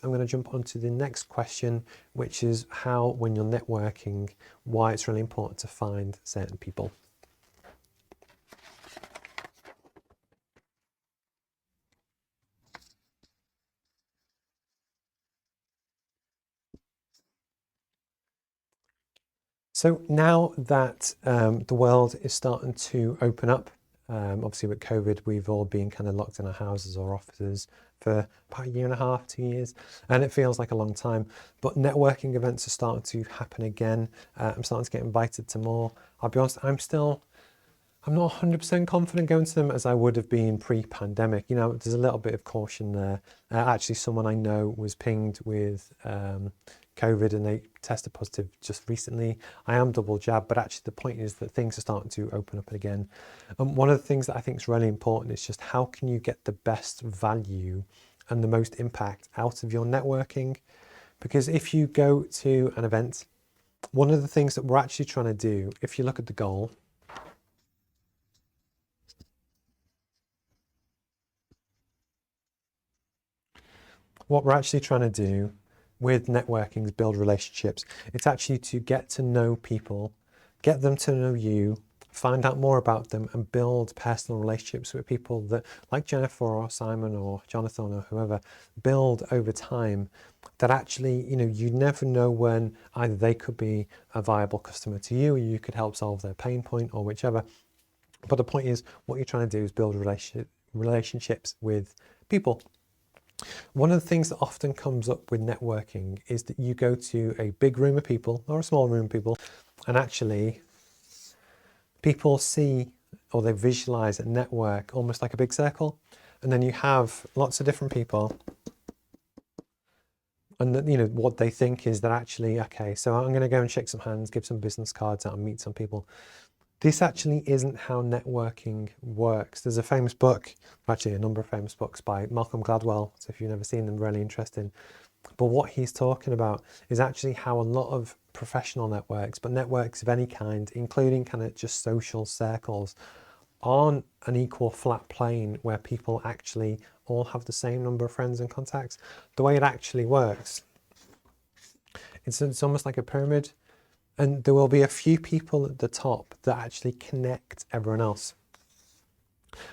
I'm going to jump on to the next question, which is how, when you're networking, why it's really important to find certain people. So now that the world is starting to open up, obviously with COVID, we've all been kind of locked in our houses or offices for about a year and a half, 2 years, and it feels like a long time. But networking events are starting to happen again. I'm starting to get invited to more. I'll be honest, I'm not 100% confident going to them as I would have been pre-pandemic. You know, there's a little bit of caution there. Actually, someone I know was pinged with COVID and they tested positive just recently. I am double jabbed, but actually the point is that things are starting to open up again. And one of the things that I think is really important is just how can you get the best value and the most impact out of your networking? Because if you go to an event, one of the things that we're actually trying to do, if you look at the goal, what we're actually trying to do with networking is build relationships. It's actually to get to know people, get them to know you, find out more about them and build personal relationships with people that, like Jennifer or Simon or Jonathan or whoever, build over time that actually, you know, you never know when either they could be a viable customer to you or you could help solve their pain point or whichever. But the point is, what you're trying to do is build relationships with people. One of the things that often comes up with networking is that you go to a big room of people or a small room of people, and actually people see or they visualize a network almost like a big circle. And then you have lots of different people. And you know what they think is that actually, okay, so I'm going to go and shake some hands, give some business cards out and meet some people. This actually isn't how networking works. There's a famous book, actually a number of famous books by Malcolm Gladwell. So if you've never seen them, really interesting. But what he's talking about is actually how a lot of professional networks, but networks of any kind, including kind of just social circles, aren't an equal flat plane where people actually all have the same number of friends and contacts. The way it actually works, it's almost like a pyramid. And there will be a few people at the top that actually connect everyone else.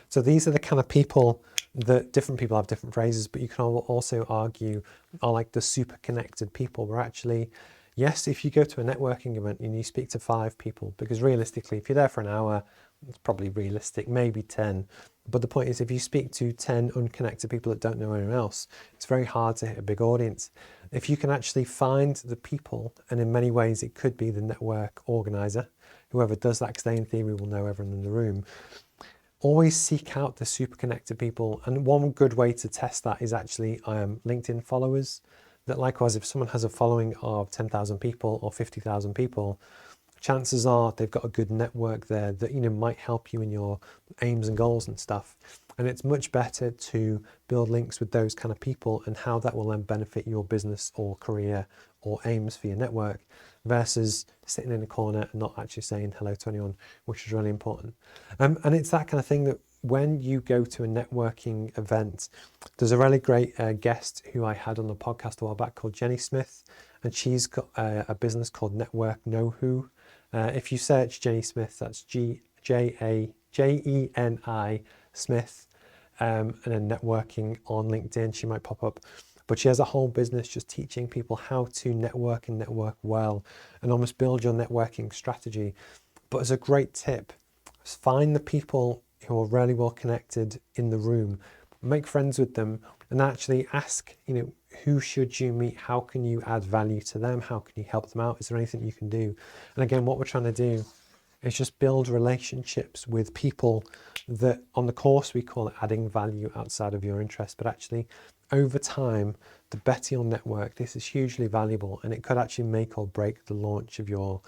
So these are the kind of people that different people have different phrases, but you can also argue are like the super connected people where actually, yes, if you go to a networking event and you speak to 5 people, because realistically, if you're there for an hour, it's probably realistic, maybe 10. But the point is, if you speak to 10 unconnected people that don't know anyone else, it's very hard to hit a big audience. If you can actually find the people, and in many ways it could be the network organizer, whoever does that, because they in theory will know everyone in the room, always seek out the super connected people. And one good way to test that is actually LinkedIn followers. That likewise, if someone has a following of 10,000 people or 50,000 people, chances are they've got a good network there that, you know, might help you in your aims and goals and stuff. And it's much better to build links with those kind of people and how that will then benefit your business or career or aims for your network versus sitting in a corner and not actually saying hello to anyone, which is really important. And it's that kind of thing that when you go to a networking event, there's a really great guest who I had on the podcast a while back called Jenny Smith, and she's got a business called Network Know Who. If you search Jenny Smith, that's Jeni Smith, and then networking on LinkedIn, she might pop up. But she has a whole business just teaching people how to network and network well and almost build your networking strategy. But as a great tip, find the people who are really well connected in the room, make friends with them, and actually ask, you know, who should you meet? How can you add value to them? How can you help them out? Is there anything you can do? And again, what we're trying to do is just build relationships with people that on the course we call it adding value outside of your interest, but actually over time, the better your network, this is hugely valuable, and it could actually make or break the launch of your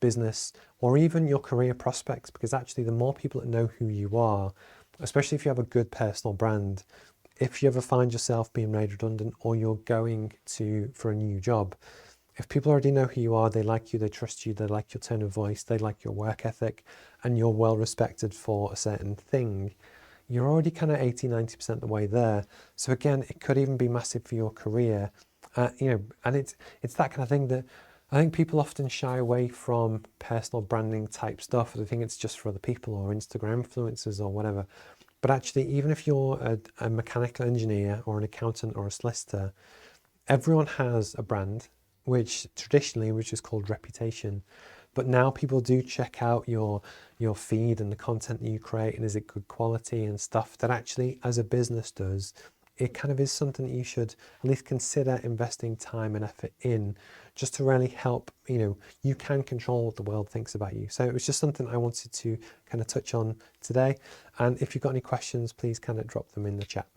business or even your career prospects, because actually the more people that know who you are, especially if you have a good personal brand, if you ever find yourself being made redundant or you're going for a new job, if people already know who you are, they like you, they trust you, they like your tone of voice, they like your work ethic, and you're well respected for a certain thing, you're already kind of 80-90% the way there. So again, it could even be massive for your career. And it's that kind of thing that I think people often shy away from personal branding type stuff. They think it's just for other people or Instagram influencers or whatever. But actually, even if you're a mechanical engineer or an accountant or a solicitor, everyone has a brand, which is called reputation. But now people do check out your feed and the content that you create, and is it good quality and stuff that actually, as a business does, it kind of is something that you should at least consider investing time and effort in, just to really help, you can control what the world thinks about you. So it was just something I wanted to kind of touch on today. And if you've got any questions, please kind of drop them in the chat.